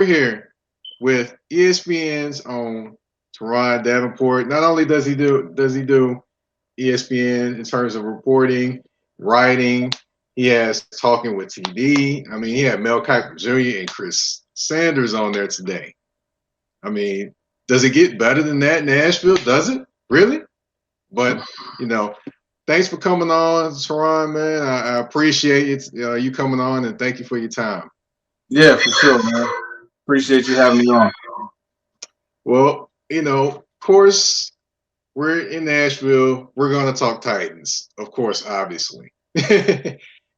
we're here with ESPN's own Teron Davenport. Not only does he do ESPN in terms of reporting, writing, he has talking with TV. I mean, he had Mel Kiper Jr. and Chris Sanders on there today. I mean, does it get better than that in Nashville? Does it really? But you know, thanks for coming on, Teron, man. I appreciate it, you coming on, and thank you for your time. Yeah, for sure, man. Appreciate you having me on. Well, of course, we're in Nashville. We're going to talk Titans, of course, obviously.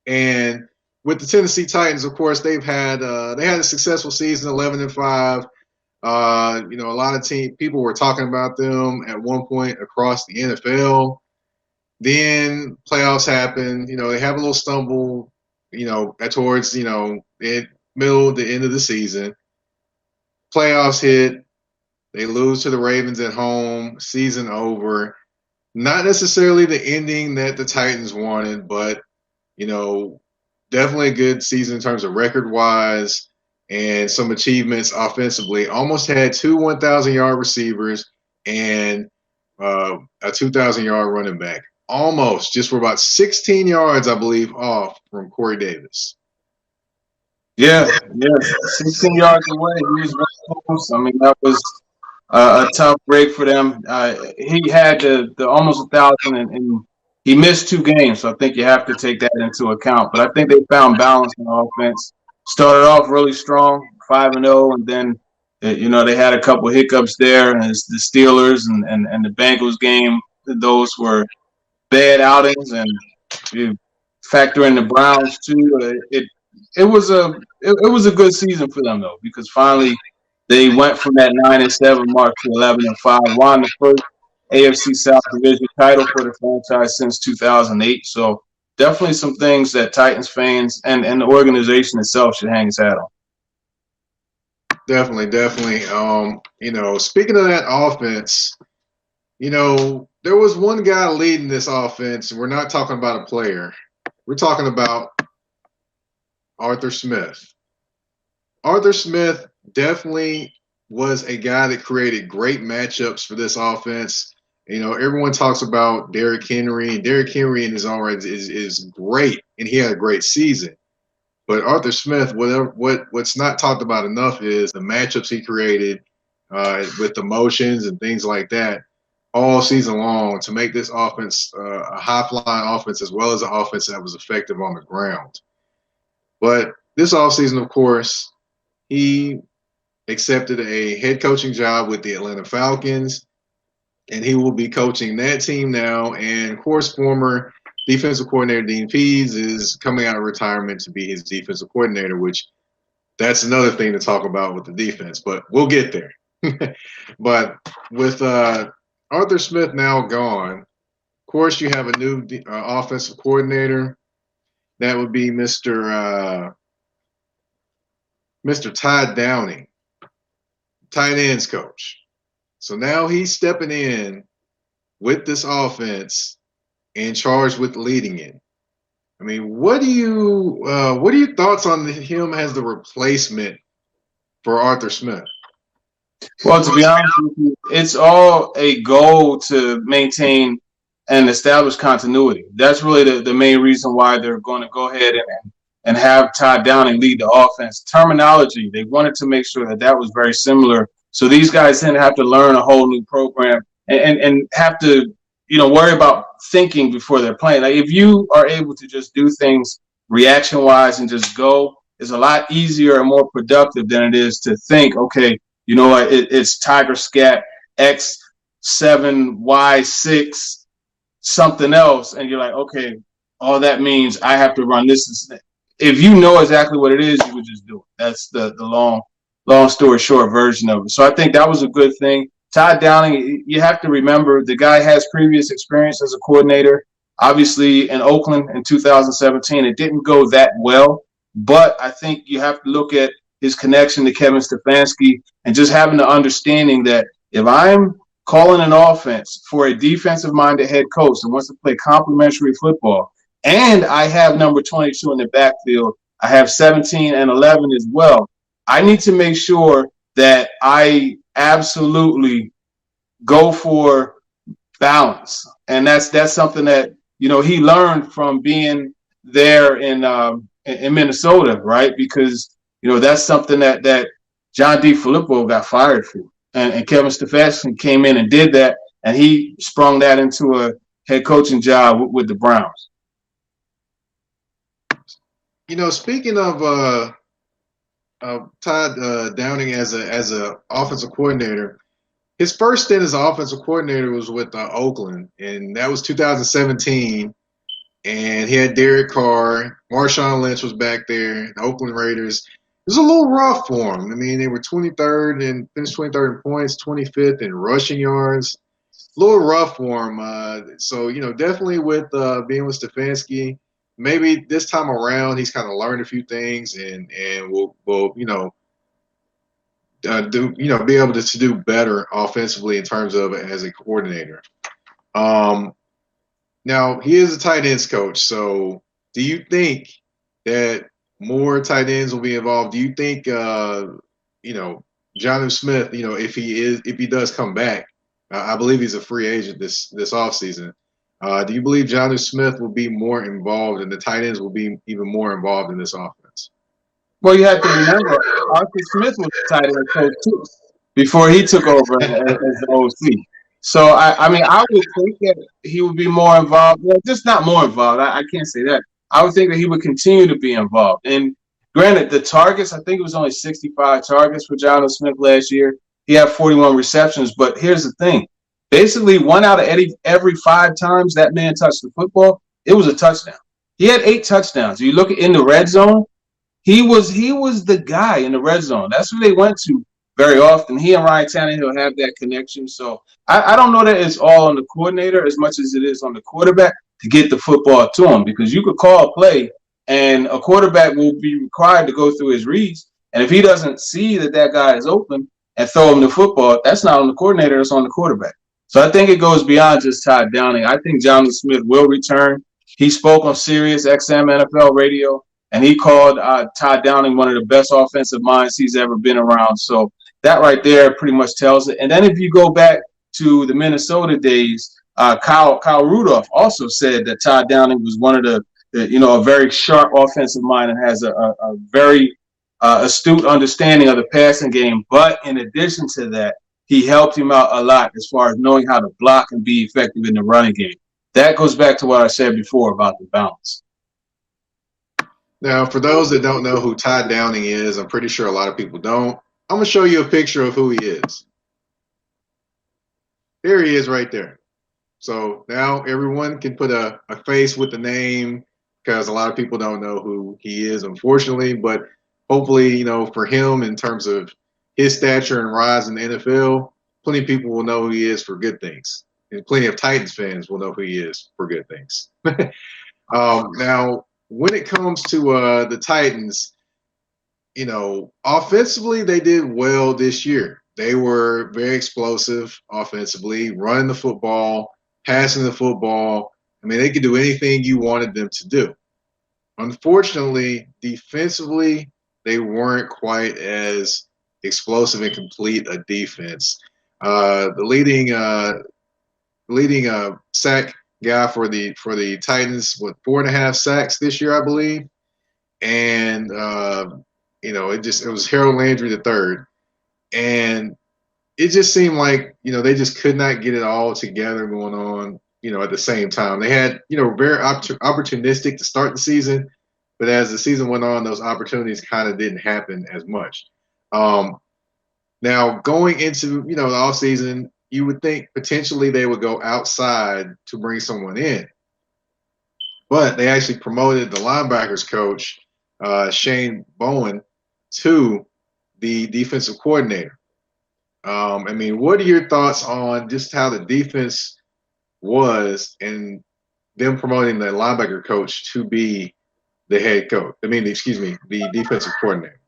And with the Tennessee Titans, of course, they had a successful season, 11-5. A lot of people were talking about them at one point across the NFL. Then playoffs happened. They have a little stumble. Towards the middle, the end of the season. Playoffs hit. They lose to the Ravens at home. Season over. Not necessarily the ending that the Titans wanted, but definitely a good season in terms of record-wise and some achievements offensively. Almost had two 1,000-yard receivers and a 2,000-yard running back. Almost, just for about 16 yards, I believe, off from Corey Davis. Yeah, 16 yards away. He was very close. I mean, that was a tough break for them. He had the almost 1,000, and he missed 2 games, so I think you have to take that into account. But I think they found balance in offense. Started off really strong, 5-0, and then they had a couple of hiccups there, and it's the Steelers and the Bengals game. Those were bad outings, and you factor in the Browns too. It was a good season for them though, because finally they went from that 9-7 mark to 11-5, won the first AFC South Division title for the franchise since 2008. So definitely some things that Titans fans and the organization itself should hang its hat on. Definitely. Speaking of that offense, there was one guy leading this offense. We're not talking about a player. We're talking about Arthur Smith. Arthur Smith definitely was a guy that created great matchups for this offense. Everyone talks about Derrick Henry, and Derrick Henry in his own right is great, and he had a great season. But Arthur Smith, what's not talked about enough is the matchups he created with the motions and things like that all season long to make this offense a high-flying offense as well as an offense that was effective on the ground. But this offseason, of course, he accepted a head coaching job with the Atlanta Falcons, and he will be coaching that team now. And, of course, former defensive coordinator Dean Pease is coming out of retirement to be his defensive coordinator, which that's another thing to talk about with the defense. But we'll get there. But with Arthur Smith now gone, of course, you have a new offensive coordinator. That would be Mr. Todd Downing, tight ends coach. So now he's stepping in with this offense and charged with leading it. I mean, what are your thoughts on him as the replacement for Arthur Smith? Well, to be honest with you, it's all a goal to maintain and establish continuity. That's really the main reason why they're going to go ahead and have Todd Downing lead the offense. Terminology, they wanted to make sure that was very similar. So these guys didn't have to learn a whole new program and have to, worry about thinking before they're playing. Like if you are able to just do things reaction-wise and just go, it's a lot easier and more productive than it is to think, okay, it's Tiger Scat X7, Y6, something else. And you're like, okay, all that means I have to run this. If you know exactly what it is, you would just do it. That's the long story short version of it. So I think that was a good thing. Todd Downing, you have to remember the guy has previous experience as a coordinator. Obviously in Oakland in 2017, it didn't go that well. But I think you have to look at his connection to Kevin Stefanski and just having the understanding that if I'm calling an offense for a defensive-minded head coach that wants to play complementary football, and I have number 22 in the backfield, I have 17 and 11 as well, I need to make sure that I absolutely go for balance, and that's something that he learned from being there in Minnesota, right? Because that's something that John D. Filippo got fired for, and Kevin Stefanski came in and did that, and he sprung that into a head coaching job with the Browns. Speaking of Todd Downing as a offensive coordinator, his first stint as offensive coordinator was with Oakland, and that was 2017. And he had Derek Carr, Marshawn Lynch was back there, the Oakland Raiders. It was a little rough for him. I mean, they were 23rd and finished 23rd in points, 25th in rushing yards. A little rough for him. So definitely with being with Stefanski, maybe this time around he's kind of learned a few things and will be able to do better offensively in terms of as a coordinator. Now he is a tight ends coach, so do you think that more tight ends will be involved? Do you think Jonnu Smith, if he does come back, I believe he's a free agent this offseason. Do you believe Jonnu Smith will be more involved and the tight ends will be even more involved in this offense? Well, you have to remember, Arthur Smith was the tight end coach too before he took over as the OC. So, I mean, I would think that he would be more involved. Well, just not more involved. I can't say that. I would think that he would continue to be involved. And granted, the targets, I think it was only 65 targets for Jonnu Smith last year. He had 41 receptions. But here's the thing. Basically, 1 out of every 5 times that man touched the football, it was a touchdown. He had 8 touchdowns. You look in the red zone, he was the guy in the red zone. That's who they went to very often. He and Ryan Tannehill have that connection. So I don't know that it's all on the coordinator as much as it is on the quarterback to get the football to him, because you could call a play and a quarterback will be required to go through his reads. And if he doesn't see that guy is open and throw him the football, that's not on the coordinator, it's on the quarterback. So I think it goes beyond just Todd Downing. I think Jonnu Smith will return. He spoke on Sirius XM NFL radio, and he called Todd Downing one of the best offensive minds he's ever been around. So that right there pretty much tells it. And then if you go back to the Minnesota days, Kyle Rudolph also said that Todd Downing was one of the a very sharp offensive mind and has a very astute understanding of the passing game. But in addition to that, he helped him out a lot as far as knowing how to block and be effective in the running game. That goes back to what I said before about the balance. Now, for those that don't know who Todd Downing is, I'm pretty sure a lot of people don't. I'm going to show you a picture of who he is. There he is right there. So now everyone can put a face with the name, because a lot of people don't know who he is, unfortunately. But hopefully, for him, in terms of his stature and rise in the NFL, plenty of people will know who he is for good things. And plenty of Titans fans will know who he is for good things. Now, when it comes to the Titans, offensively, they did well this year. They were very explosive offensively, running the football, passing the football. I mean, they could do anything you wanted them to do. Unfortunately, defensively, they weren't quite as explosive and complete a defense. The leading sack guy for the Titans with 4.5 sacks this year, I believe, and it was Harold Landry III, and it just seemed like they just could not get it all together going on at the same time. They had very opportunistic to start the season, but as the season went on, those opportunities kind of didn't happen as much. Now going into the offseason, you would think potentially they would go outside to bring someone in, but they actually promoted the linebackers coach, Shane Bowen, to the defensive coordinator. I mean, what are your thoughts on just how the defense was and them promoting the linebacker coach to be the head coach? The defensive coordinator.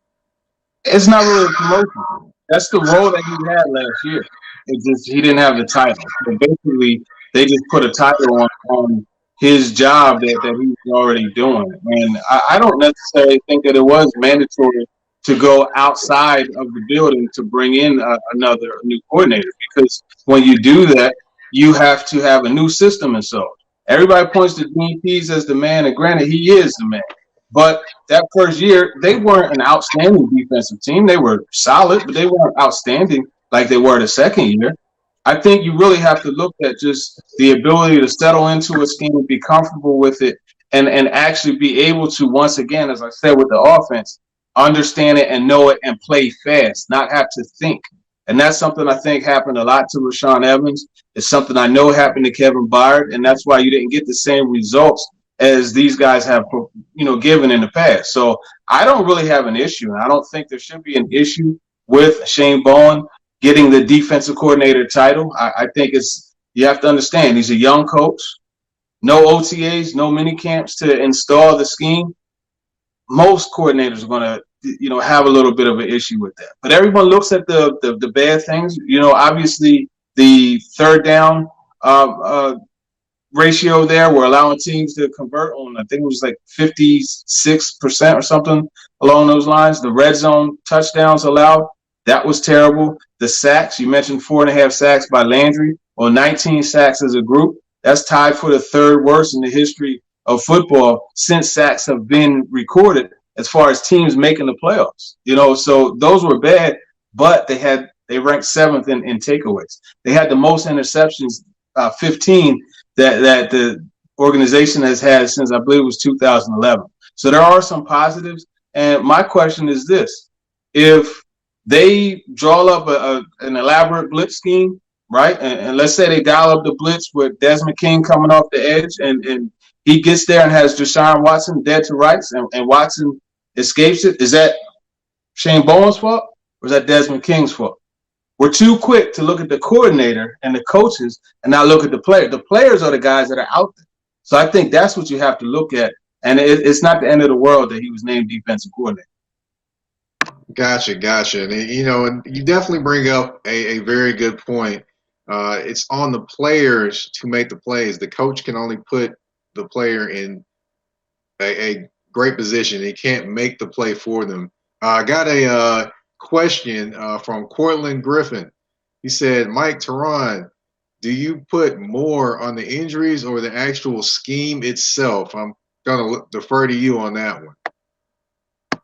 It's not really a promotion. That's the role that he had last year. It's just he didn't have the title. So basically, they just put a title on his job that he was already doing. And I don't necessarily think that it was mandatory to go outside of the building to bring in another new coordinator. Because when you do that, you have to have a new system installed. Everybody points to Dean Pease as the man, and granted, he is the man. But that first year, they weren't an outstanding defensive team. They were solid, but they weren't outstanding like they were the second year. I think you really have to look at just the ability to settle into a scheme and be comfortable with it, and actually be able to, once again, as I said with the offense, understand it and know it and play fast, not have to think. And that's something I think happened a lot to Rashaan Evans. It's something I know happened to Kevin Byard, and that's why you didn't get the same results as these guys have, given in the past. So I don't really have an issue, and I don't think there should be an issue with Shane Bowen getting the defensive coordinator title. I think you have to understand he's a young coach, no OTAs, no mini camps to install the scheme. Most coordinators are going to, have a little bit of an issue with that. But everyone looks at the bad things. Obviously the third down ratio there, we're allowing teams to convert on, I think it was like 56% or something along those lines. The red zone touchdowns allowed, that was terrible. The sacks, you mentioned 4.5 sacks by Landry, or 19 sacks as a group. That's tied for the third worst in the history of football since sacks have been recorded as far as teams making the playoffs. So those were bad, but they ranked seventh in takeaways. They had the most interceptions, 15, that the organization has had since, I believe it was 2011. So there are some positives. And my question is this: if they draw up an elaborate blitz scheme, right? And let's say they dial up the blitz with Desmond King coming off the edge, and he gets there and has Deshaun Watson dead to rights, and Watson escapes it. Is that Shane Bowen's fault, or is that Desmond King's fault? We're too quick to look at the coordinator and the coaches and not look at the player. The players are the guys that are out there. So I think that's what you have to look at. And it's not the end of the world that he was named defensive coordinator. Gotcha. And you definitely bring up a very good point. It's on the players to make the plays. The coach can only put the player in a great position. He can't make the play for them. I got a question from Cortland Griffin. He said, Mike Teron, do you put more on the injuries or the actual scheme itself? I'm going to defer to you on that one.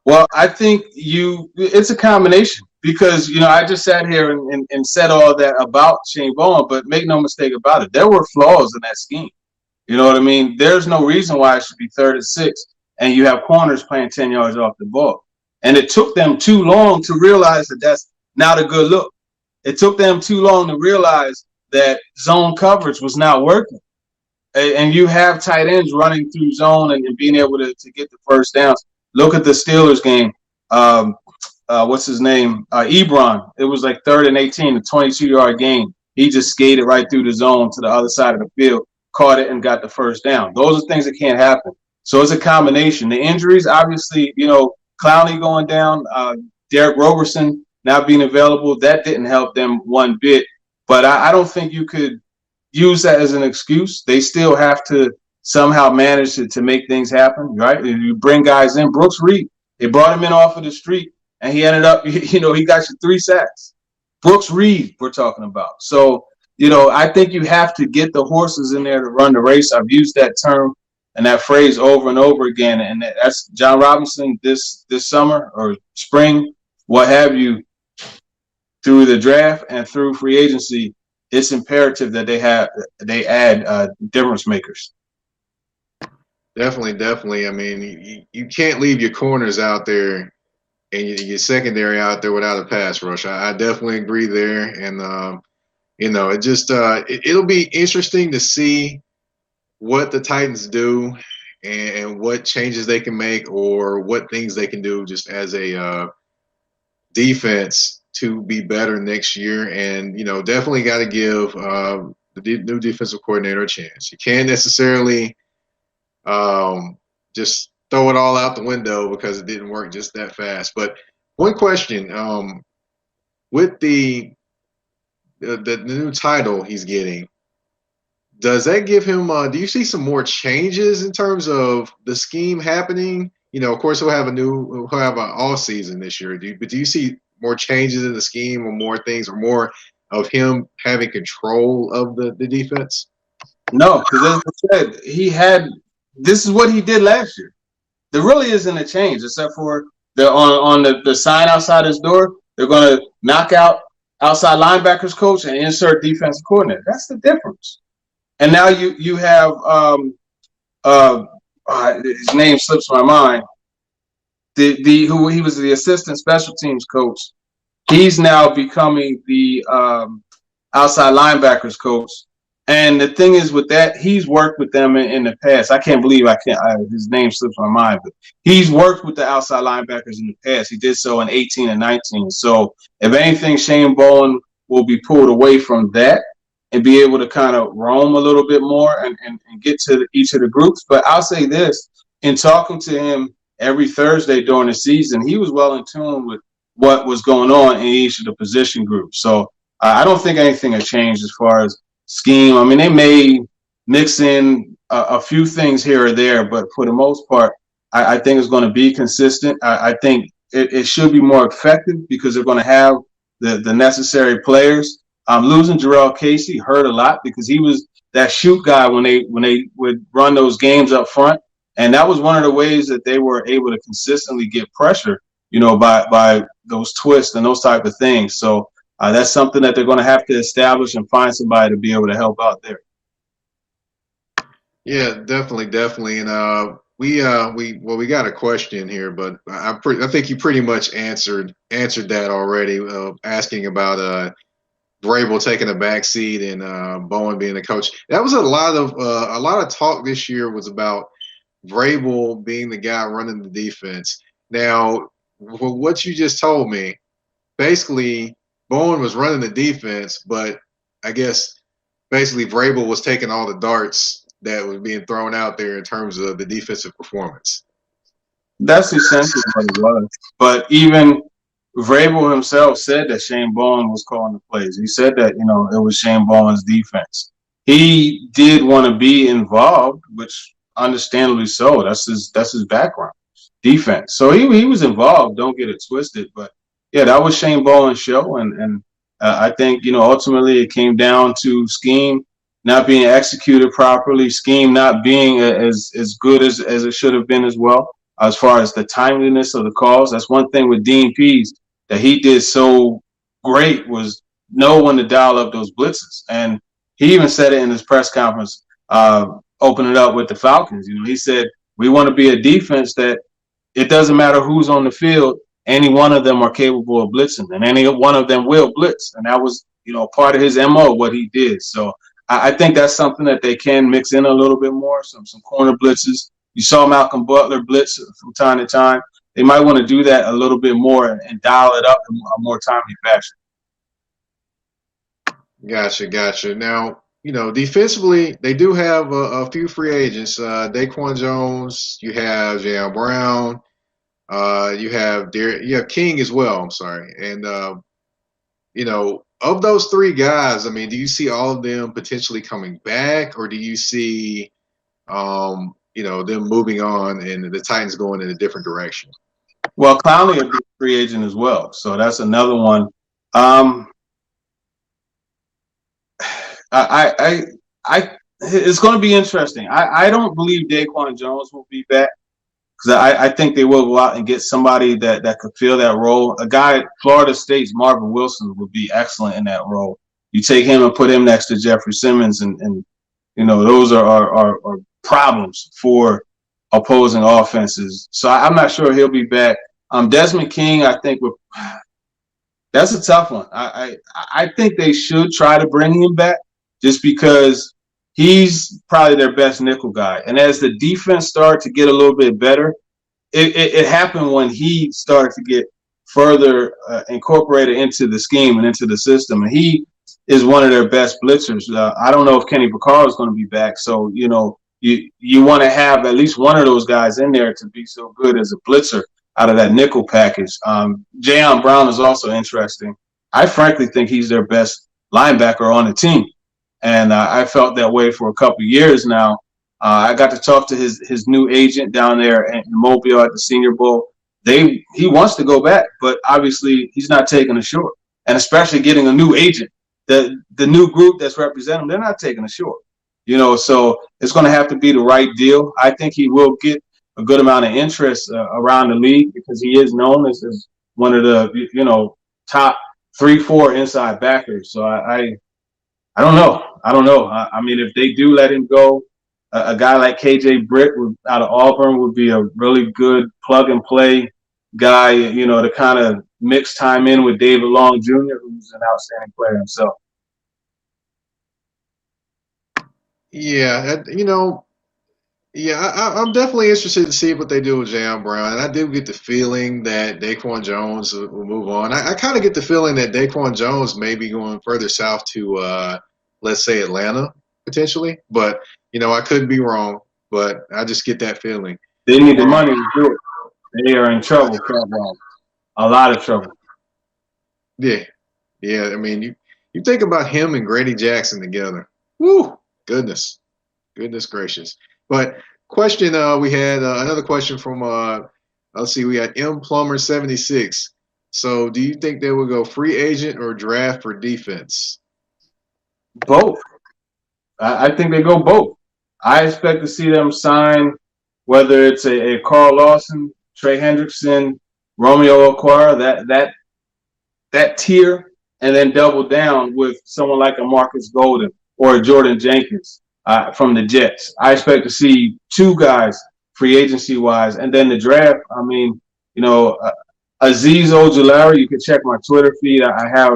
Well, I think it's a combination, because, I just sat here and said all that about Shane Bowen, but make no mistake about it, there were flaws in that scheme. You know what I mean? There's no reason why it should be 3rd and 6 and you have corners playing 10 yards off the ball. And it took them too long to realize that that's not a good look. It took them too long to realize that zone coverage was not working. And you have tight ends running through zone and being able to get the first downs. Look at the Steelers game. What's his name? Ebron. It was like 3rd and 18, a 22-yard game. He just skated right through the zone to the other side of the field, caught it, and got the first down. Those are things that can't happen. So it's a combination. The injuries, obviously, Clowney going down, Derek Roberson not being available, that didn't help them one bit. But I don't think you could use that as an excuse. They still have to somehow manage to make things happen, right? You bring guys in. Brooks Reed, they brought him in off of the street, and he ended up, he got you 3 sacks. Brooks Reed, we're talking about. So, I think you have to get the horses in there to run the race. I've used that term and that phrase over and over again, and that's John Robinson this summer or spring, what have you, through the draft and through free agency. It's imperative that they add difference makers. Definitely. I mean, you can't leave your corners out there and your secondary out there without a pass rush. I definitely agree there, and it just it'll be interesting to see what the Titans do and what changes they can make or what things they can do just as a defense to be better next year. And, definitely got to give the new defensive coordinator a chance. You can't necessarily just throw it all out the window because it didn't work just that fast. But one question, with the new title he's getting, does that give him do you see some more changes in terms of the scheme happening Of course, we'll have an all season this year. Do you see more changes in the scheme, or more things, or more of him having control of the defense? No, because as I said, this is what he did last year. There really isn't a change except for the sign outside his door. They're going to knock out outside linebackers coach and insert defensive coordinator. That's the difference. And now you have his name slips my mind. Who he was the assistant special teams coach. He's now becoming the outside linebackers coach. And the thing is with that, he's worked with them in the past. I can't believe his name slips my mind, but he's worked with the outside linebackers in the past. He did so in 18 and 19. So if anything, Shane Bowen will be pulled away from that and be able to kind of roam a little bit more and get to each of the groups. But I'll say this, in talking to him every Thursday during the season, he was well in tune with what was going on in each of the position groups. So I don't think anything has changed as far as scheme. I mean, they may mix in a few things here or there, but for the most part, I think it's going to be consistent. I think it should be more effective because they're going to have the necessary players. Losing Jarrell Casey hurt a lot because he was that shoot guy when they would run those games up front, and that was one of the ways that they were able to consistently get pressure, by those twists and those type of things. So that's something that they're going to have to establish and find somebody to be able to help out there. Yeah, definitely. And we got a question here, but I think you pretty much answered that already. Asking about Vrabel taking a back seat and Bowen being the coach. That was a lot of talk this year was about Vrabel being the guy running the defense. Now, what you just told me, basically Bowen was running the defense, but I guess basically Vrabel was taking all the darts that was being thrown out there in terms of the defensive performance. That's essentially what it was. But even Vrabel himself said that Shane Bowen was calling the plays. He said that, it was Shane Bowen's defense. He did want to be involved, which understandably so. That's his background, defense. So he was involved. Don't get it twisted. But yeah, that was Shane Bowen's show, and I think ultimately it came down to scheme not being executed properly, scheme not being as good as it should have been as well. As far as the timeliness of the calls, that's one thing with Dean Pease that he did so great was know when to dial up those blitzes, and he even said it in his press conference, opening it up with the Falcons. He said we want to be a defense that it doesn't matter who's on the field. Any one of them are capable of blitzing, and any one of them will blitz. And that was, part of his MO, what he did. So I think that's something that they can mix in a little bit more, some corner blitzes. You saw Malcolm Butler blitz from time to time. They might want to do that a little bit more and dial it up in a more timely fashion. Gotcha. Now, defensively, they do have a few free agents. Daquan Jones, you have Jayon Brown, you have King as well. I'm sorry, and of those three guys, I mean, do you see all of them potentially coming back, or do you see, them moving on and the Titans going in a different direction? Well, Clowney will be a free agent as well, so that's another one. It's going to be interesting. I don't believe Daquan Jones will be back because I think they will go out and get somebody that could fill that role. A guy at Florida State's Marvin Wilson would be excellent in that role. You take him and put him next to Jeffrey Simmons, and those are problems for opposing offenses. So I'm not sure he'll be back. Desmond King, I think that's a tough one. I think they should try to bring him back just because he's probably their best nickel guy. And as the defense started to get a little bit better, it happened when he started to get further incorporated into the scheme and into the system. And he is one of their best blitzers. I don't know if Kenny Vaccaro is going to be back. So, you want to have at least one of those guys in there to be so good as a blitzer out of that nickel package. Jayon Brown is also interesting. I frankly think he's their best linebacker on the team. And I felt that way for a couple of years now. I got to talk to his new agent down there in Mobile at the Senior Bowl. He wants to go back, but obviously he's not taking a short, and especially getting a new agent. The new group that's representing him, they're not taking a short. So it's going to have to be the right deal. I think he will get a good amount of interest around the league because he is known as one of the top 3-4 inside backers. So I don't know. I mean, if they do let him go, a guy like KJ Britt out of Auburn would be a really good plug and play guy, to kind of mix time in with David Long Jr., who's an outstanding player himself. Yeah, I'm definitely interested to see what they do with Jam Brown. And I do get the feeling that Daquan Jones will move on. I kind of get the feeling that Daquan Jones may be going further south to, let's say, Atlanta, potentially. But, I could be wrong. But I just get that feeling. They need the money to do it. They are in trouble, a lot of trouble. Yeah. I mean, you think about him and Grady Jackson together. Woo! Goodness gracious. But question, we had another question from, let's see, we got M Plumber 76. So do you think they will go free agent or draft for defense? Both. I think they go both. I expect to see them sign, whether it's a Carl Lawson, Trey Hendrickson, Romeo Okwara, that tier, and then double down with someone like a Marcus Golden or a Jordan Jenkins from the Jets. I expect to see two guys free agency wise, and then the draft. I mean, Azeez Ojulari. You can check my Twitter feed. I have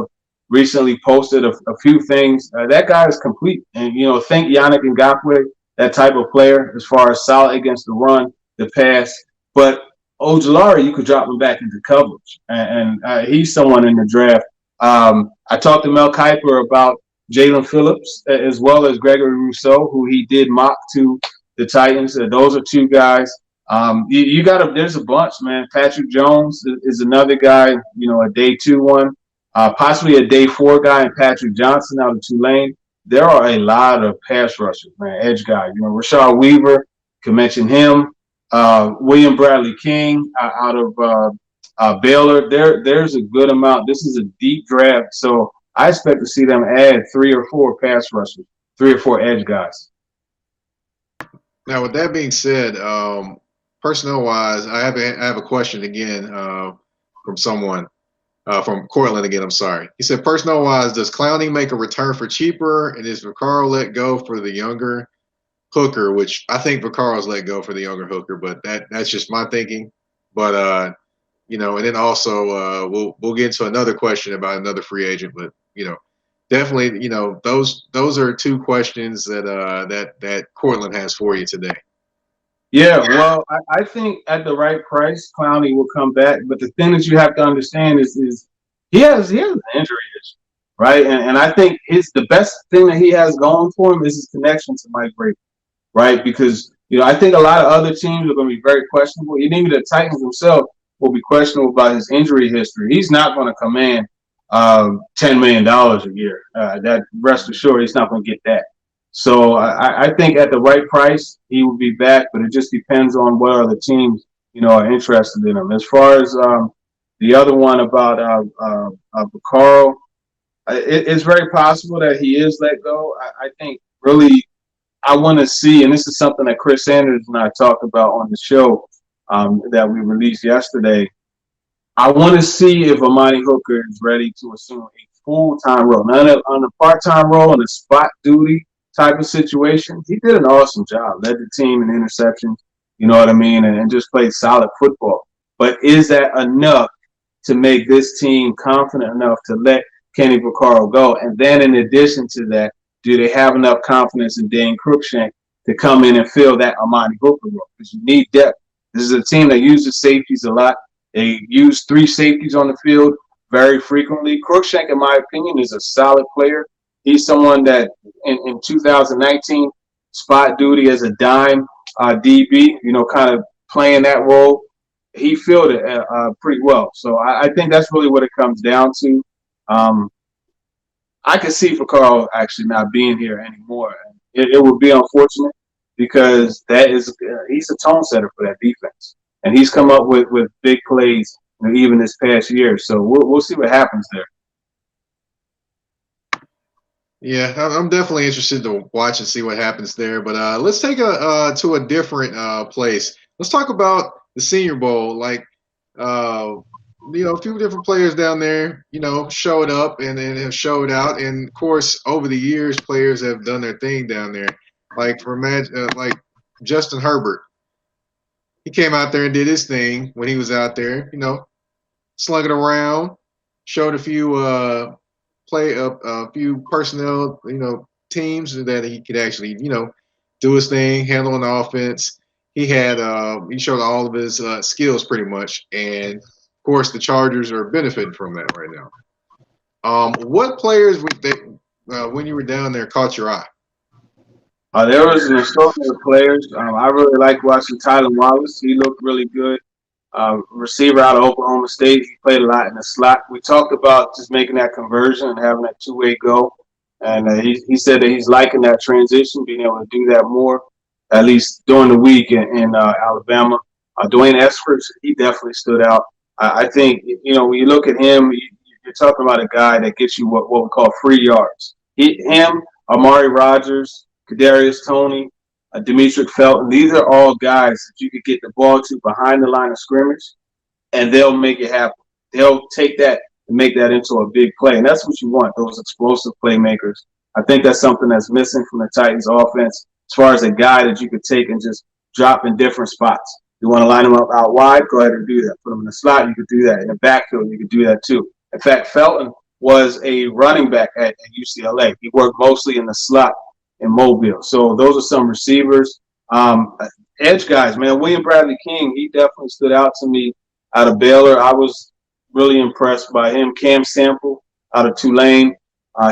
recently posted a few things. That guy is complete, and think Yannick Ngakoue, that type of player as far as solid against the run, the pass, but Ojulari, you could drop him back into coverage, and he's someone in the draft. I talked to Mel Kiper about Jalen Phillips as well as Gregory Rousseau, who he did mock to the Titans. Those are two guys. There's a bunch, man. Patrick Jones is another guy, a day 2 one, possibly a day 4 guy, and Patrick Johnson out of Tulane. There are a lot of pass rushers, man, edge guys. Rashard Weaver, can mention him. William Bradley King out of Baylor. There's a good amount. This is a deep draft, so I expect to see them add 3 or 4 pass rushers, 3 or 4 edge guys. Now, with that being said, personnel-wise, I have a question again from someone. From Cortland again, I'm sorry. He said, personnel-wise, does Clowney make a return for cheaper, and is Vaccaro let go for the younger hooker, which I think Vaccaro's let go for the younger hooker, but that's just my thinking. But, and then also we'll get into another question about another free agent, but, definitely, those are 2 questions that Cortland has for you today. Yeah, well, I think at the right price, Clowney will come back. But the thing that you have to understand is he has an injury history, right? And I think the best thing that he has going for him is his connection to Mike Vrabel, right? Because I think a lot of other teams are going to be very questionable. Even the Titans themselves will be questionable about his injury history. He's not going to command $10 million a year. That rest assured, he's not going to get that. So I think at the right price, he will be back, but it just depends on what other teams, are interested in him. As far as the other one about Vaccaro, it's very possible that he is let go. I think really I want to see, and this is something that Chris Sanders and I talked about on the show that we released yesterday. I want to see if Amani Hooker is ready to assume a full-time role. Now, on a part-time role, in a spot duty type of situation, he did an awesome job. Led the team in interceptions, you know what I mean, and just played solid football. But is that enough to make this team confident enough to let Kenny Vaccaro go? And then in addition to that, do they have enough confidence in Dane Cruikshank to come in and fill that Amani Hooker role? Because you need depth. This is a team that uses safeties a lot. They use 3 safeties on the field very frequently. Cruikshank, in my opinion, is a solid player. He's someone that in 2019, spot duty as a dime DB, kind of playing that role. He filled it pretty well. So I think that's really what it comes down to. I could see Vaccaro actually not being here anymore. It would be unfortunate, because he's a tone setter for that defense, and he's come up with big plays, even this past year. So we'll see what happens there. Yeah, I'm definitely interested to watch and see what happens there. But let's take a to a different place. Let's talk about the Senior Bowl. Uh, a few different players down there, showed up and then have showed out. And of course, over the years, players have done their thing down there. Like Justin Herbert, he came out there and did his thing when he was out there. Slung it around, showed a few personnel, teams that he could actually, do his thing, handle an offense. He showed all of his skills pretty much, and of course the Chargers are benefiting from that right now. What players when you were down there caught your eye? There was an assortment of players. I really liked watching Tyler Wallace. He looked really good. Receiver out of Oklahoma State. He played a lot in the slot. We talked about just making that conversion and having that two-way go. And he said that he's liking that transition, being able to do that more, at least during the week in Alabama. Dwayne Eskridge, he definitely stood out. I think, when you look at him, you're talking about a guy that gets you what we call free yards. Him, Amari Rodgers, Kadarius Toney, Demetric Felton, these are all guys that you could get the ball to behind the line of scrimmage, and they'll make it happen. They'll take that and make that into a big play, and that's what you want, those explosive playmakers. I think that's something that's missing from the Titans offense as far as a guy that you could take and just drop in different spots. You want to line them up out wide, go ahead and do that. Put them in the slot, you could do that. In the backfield, you could do that too. In fact, Felton was a running back at UCLA. He worked mostly in the slot in Mobile. So those are some receivers. Edge guys, man. William Bradley King, he definitely stood out to me out of Baylor. I was really impressed by him. Cam Sample out of Tulane.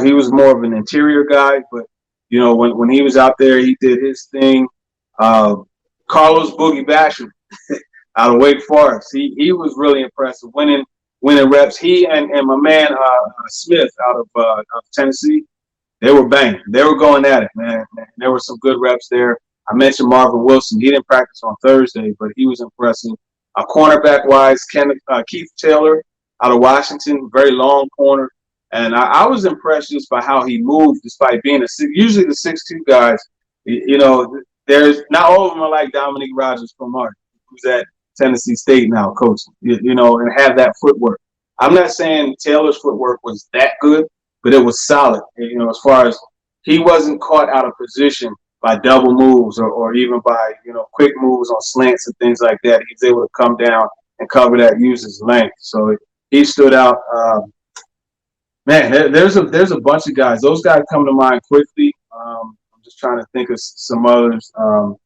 He was more of an interior guy, but, when he was out there, he did his thing. Carlos Boogie Basham out of Wake Forest. He was really impressive, winning reps. He and my man Smith out of Tennessee, they were banging. They were going at it, man. There were some good reps there. I mentioned Marvin Wilson. He didn't practice on Thursday, but he was impressive. Cornerback-wise, Keith Taylor out of Washington, very long corner. And I was impressed just by how he moved, despite being usually the 6'2" guys. There's not all of them are like Dominique Rodgers-Cromartie, who's at Tennessee State now coaching, and have that footwork. I'm not saying Taylor's footwork was that good, but it was solid. As far as he wasn't caught out of position by double moves or even by, quick moves on slants and things like that. He was able to come down and cover that, use his length. So he stood out. Man, there's a bunch of guys. Those guys come to mind quickly. I'm just trying to think of some others.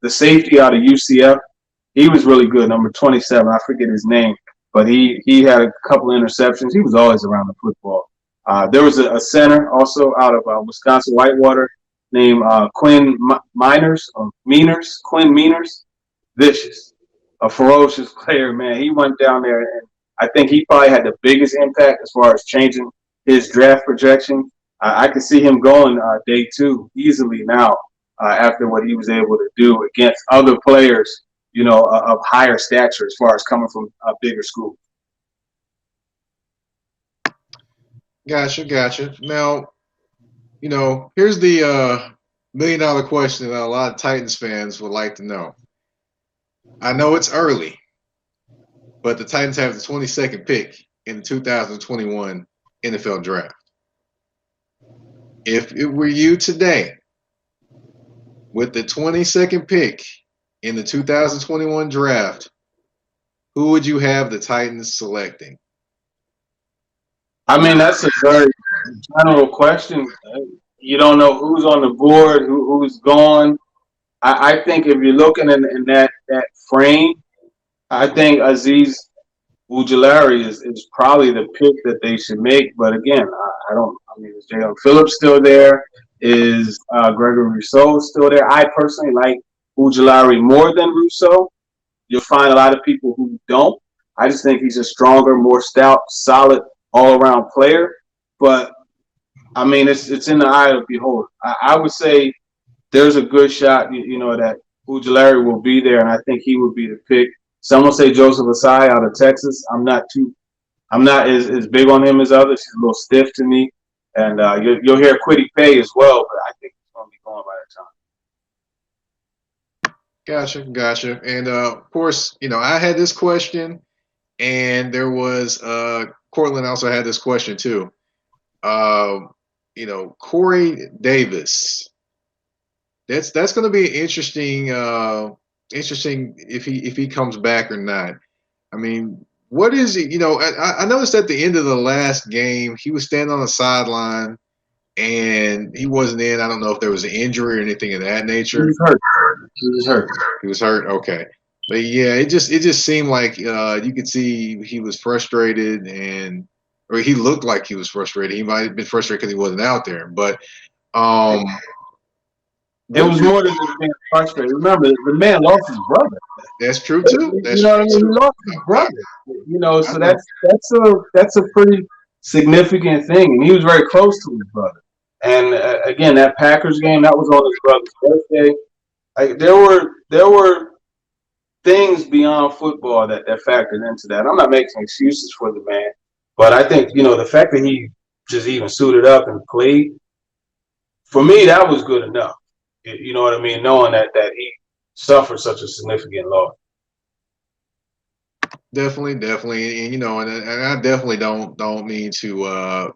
The safety out of UCF, he was really good, number 27. I forget his name, but he had a couple of interceptions. He was always around the football. There was a center also out of Wisconsin Whitewater named Quinn Meaners. Vicious, a ferocious player, man. He went down there, and I think he probably had the biggest impact as far as changing his draft projection. I could see him going day 2 easily now after what he was able to do against other players, of higher stature as far as coming from a bigger school. Gotcha. Now, here's the $1 million question that a lot of Titans fans would like to know. I know it's early, but the Titans have the 22nd pick in the 2021 NFL Draft. If it were you today, with the 22nd pick in the 2021 Draft, who would you have the Titans selecting? I mean, that's a very general question. You don't know who's on the board, who's gone. I think if you're looking in that frame, I think Azeez Ujulari is probably the pick that they should make. But again, is Jalen Phillips still there? Is Gregory Rousseau still there? I personally like Ujulari more than Rousseau. You'll find a lot of people who don't. I just think he's a stronger, more stout, solid, all-around player. But, it's in the eye of the beholder. I would say there's a good shot, that Ujulari will be there, and I think he would be the pick. Some will say Joseph Asai out of Texas. I'm not as big on him as others. He's a little stiff to me, and you'll hear Quiddy Pay as well, but I think he's going to be going by that time. Gotcha. And of course, I had this question, and there was Cortland also had this question too. Corey Davis. That's going to be interesting. Interesting if he comes back or not. I mean, what is it? I noticed at the end of the last game, he was standing on the sideline and he wasn't in. I don't know if there was an injury or anything of that nature. He was hurt. He was hurt. Okay, but yeah, it just seemed like you could see he was frustrated or he looked like he was frustrated. He might have been frustrated because he wasn't out there, but it was more than just being frustrated. Remember, the man lost his brother. That's true too. That's what I mean? He lost his brother. So that's a pretty significant thing, and he was very close to his brother. And again, that Packers game, that was on his brother's birthday. There were things beyond football that factored into that. I'm not making excuses for the man, but I think the fact that he just even suited up and played, for me, that was good enough. You know what I mean? Knowing that he suffered such a significant loss. Definitely, and I definitely don't mean to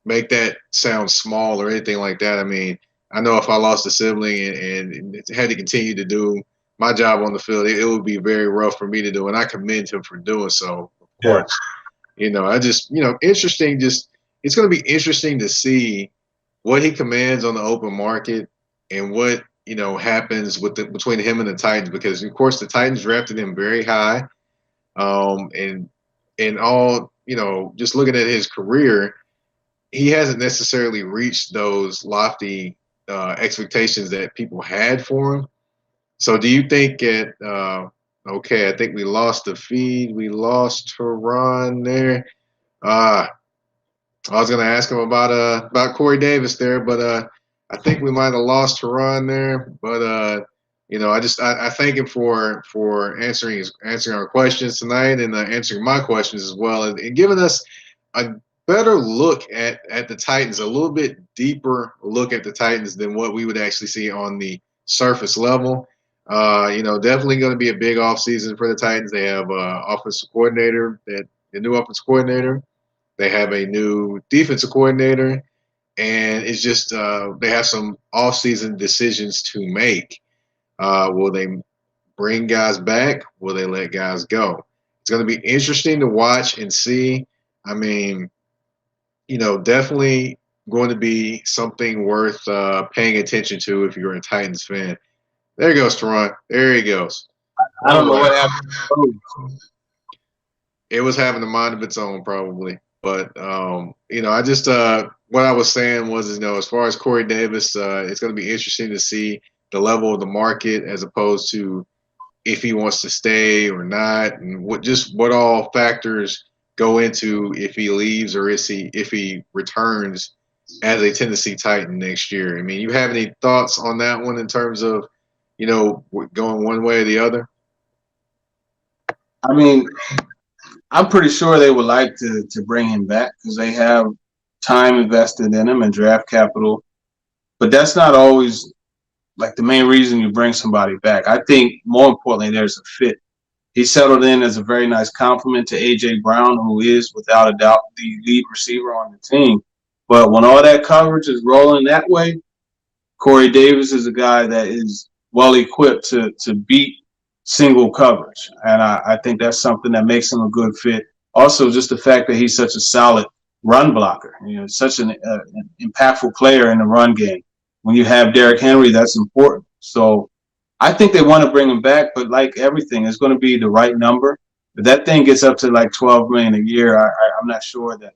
make that sound small or anything like that. I mean, I know if I lost a sibling and had to continue to do my job on the field, it would be very rough for me to do, and I commend him for doing so. Of course, I just interesting. Just it's going to be interesting to see what he commands on the open market and what happens between him and the Titans, because of course the Titans drafted him very high. And all, just looking at his career, he hasn't necessarily reached those lofty expectations that people had for him. So do you think okay, I think we lost the feed. We lost Teron there. I was going to ask him about Corey Davis there, but I think we might have lost Teron there. But I thank him for answering our questions tonight and answering my questions as well, and giving us a better look at the Titans, a little bit deeper look at the Titans than what we would actually see on the surface level. Definitely going to be a big offseason for the Titans. They have the new offensive coordinator. They have a new defensive coordinator, and it's just they have some offseason decisions to make. Will they bring guys back? Will they let guys go? It's going to be interesting to watch and see. I mean, definitely going to be something worth paying attention to if you're a Titans fan. There goes Teron. There he goes. I don't know what happened. It was having a mind of its own, probably. But I just what I was saying was, as far as Corey Davis, it's going to be interesting to see the level of the market as opposed to if he wants to stay or not, and what all factors go into if he leaves or if he returns as a Tennessee Titan next year. I mean, you have any thoughts on that one in terms of going one way or the other? I mean, I'm pretty sure they would like to bring him back because they have time invested in him and draft capital, but that's not always like the main reason you bring somebody back. I think more importantly, there's a fit. He settled in as a very nice compliment to A.J. Brown, who is without a doubt the lead receiver on the team. But when all that coverage is rolling that way, Corey Davis is a guy that is well equipped to beat single coverage. And I think that's something that makes him a good fit. Also, just the fact that he's such a solid run blocker, such an impactful player in the run game. When you have Derrick Henry, that's important. So I think they want to bring him back, but like everything, it's going to be the right number. If that thing gets up to like $12 million a year, I'm not sure that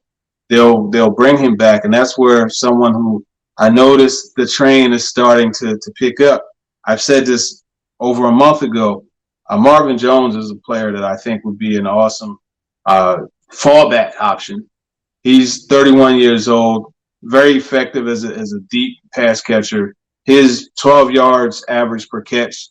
they'll bring him back. And that's where someone who I noticed the train is starting to pick up. I've said this over a month ago. Marvin Jones is a player that I think would be an awesome fallback option. He's 31 years old, very effective as a deep pass catcher. His 12 yards average per catch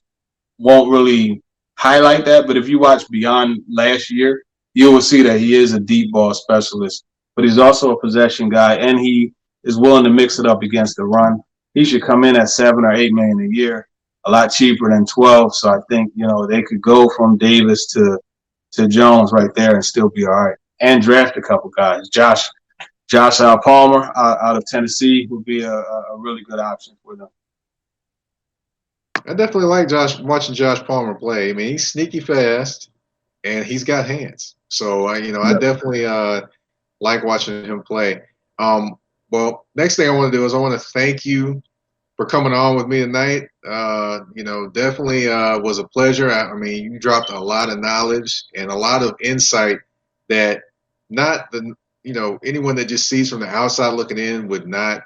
won't really highlight that. But if you watch beyond last year, you will see that he is a deep ball specialist. But he's also a possession guy, and he is willing to mix it up against the run. He should come in at $7 or $8 million a year, a lot cheaper than 12. So I think they could go from Davis to Jones right there and still be all right, and draft a couple guys. Josh Palmer out of Tennessee would be a really good option for them. I definitely like watching Josh Palmer play. I mean, he's sneaky fast and he's got hands. So I Yeah. definitely like watching him play. Well, next thing I want to do is I want to thank you for coming on with me tonight. Definitely was a pleasure. I mean, you dropped a lot of knowledge and a lot of insight that not the anyone that just sees from the outside looking in would not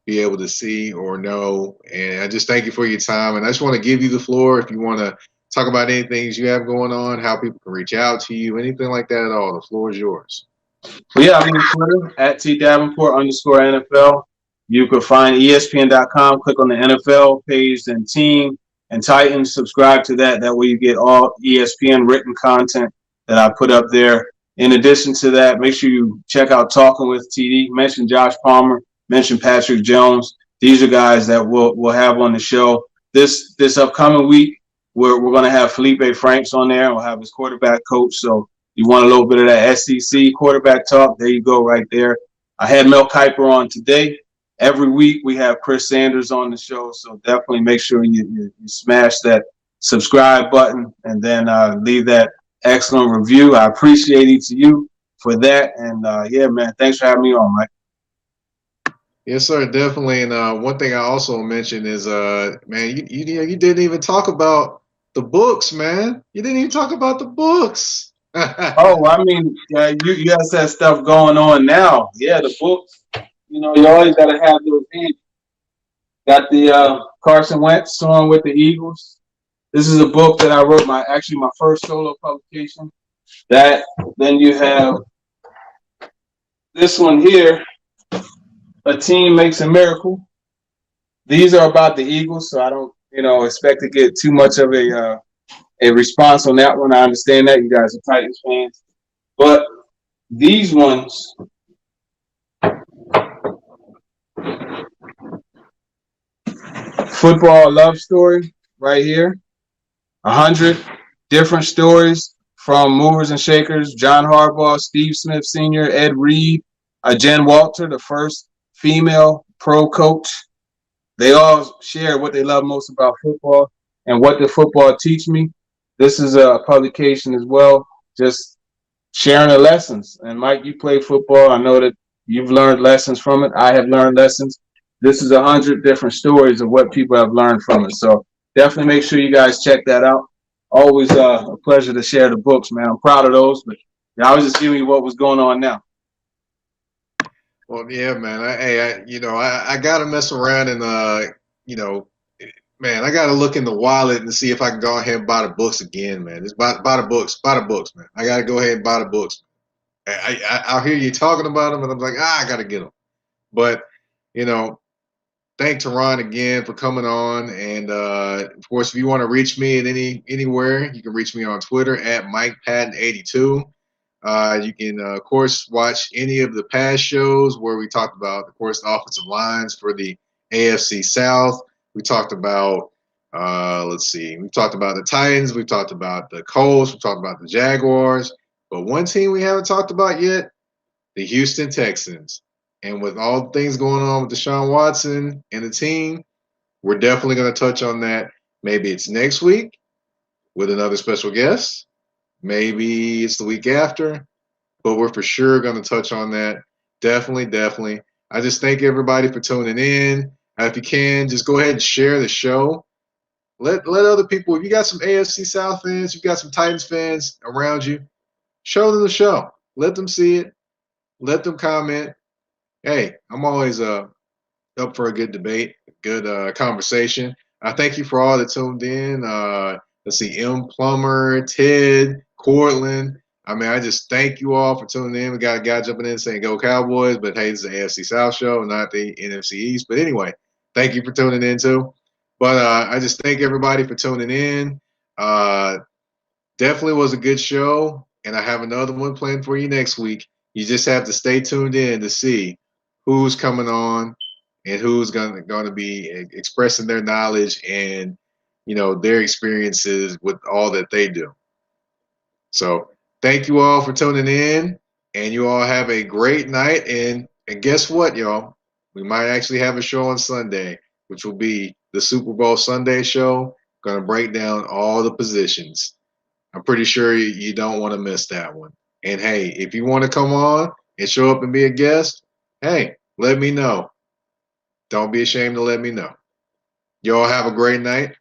be able to see or know. And I just thank you for your time. And I just want to give you the floor if you want to talk about anything you have going on, how people can reach out to you, anything like that at all. The floor is yours. Well, yeah, I'm on Twitter at @TDavenport_NFL. You could find ESPN.com, click on the NFL page, then Team and Titans. Subscribe to that. That way you get all ESPN written content that I put up there. In addition to that, make sure you check out Talking with TD. Mention Josh Palmer, mention Patrick Jones. These are guys that we'll have on the show. This upcoming week, we're going to have Felipe Franks on there. We'll have his quarterback coach. So you want a little bit of that SEC quarterback talk? There you go right there. I had Mel Kiper on today. Every week we have Chris Sanders on the show, so definitely make sure you smash that subscribe button and then leave that excellent review. I appreciate each of you for that. And, yeah, man, thanks for having me on, Mike. Yes, sir, definitely. And one thing I also mentioned is, man, you didn't even talk about the books, man. You didn't even talk about the books. Oh, I mean, you got that stuff going on now. Yeah, the books. You always got to have those handy. Got the Carson Wentz song with the Eagles. This is a book that I wrote, my first solo publication. Then you have this one here, A Team Makes a Miracle. These are about the Eagles, so I don't, expect to get too much of a response on that one. I understand that you guys are Titans fans, but these ones. Football love story right here. 100 different stories from movers and shakers. John Harbaugh, Steve Smith Sr., Ed Reed, Jen Walter, the first female pro coach. They all share what they love most about football and what did football teach me. This is a publication as well, just sharing the lessons. And Mike, you play football. I know that you've learned lessons from it. I have learned lessons. This is 100 different stories of what people have learned from it. So definitely make sure you guys check that out. Always a pleasure to share the books, man. I'm proud of those, but I was just giving you what was going on now. Well, yeah, man. I got to mess around and, man, I got to look in the wallet and see if I can go ahead and buy the books again, man. Just buy the books, man. I got to go ahead and buy the books. I'll hear you talking about them, and I'm like, I got to get them. But, thank Teron again for coming on. And, of course, if you want to reach me at anywhere, you can reach me on Twitter at MikePatton82. You can, of course, watch any of the past shows where we talked about, of course, the offensive lines for the AFC South. We talked about, we talked about the Titans. We talked about the Colts. We talked about the Jaguars. But one team we haven't talked about yet, the Houston Texans. And with all the things going on with Deshaun Watson and the team, we're definitely going to touch on that. Maybe it's next week with another special guest. Maybe it's the week after. But we're for sure going to touch on that. Definitely. I just thank everybody for tuning in. If you can, just go ahead and share the show. Let other people, if you got some AFC South fans, you've got some Titans fans around you, show them the show. Let them see it. Let them comment. Hey, I'm always up for a good debate, a good conversation. I thank you for all that tuned in. Let's see, M. Plummer, Ted, Cortland. I mean, I just thank you all for tuning in. We got a guy jumping in saying go Cowboys, but hey, it's the AFC South show, not the NFC East. But anyway, thank you for tuning in too. But I just thank everybody for tuning in. Uh, definitely was a good show, and I have another one planned for you next week. You just have to stay tuned in to see who's coming on and who's going to be expressing their knowledge and their experiences with all that they do. So thank you all for tuning in, and you all have a great night. And guess what, y'all? We might actually have a show on Sunday, which will be the Super Bowl Sunday show. Going to break down all the positions. I'm pretty sure you don't want to miss that one. And hey, if you want to come on and show up and be a guest, hey, let me know. Don't be ashamed to let me know. Y'all have a great night.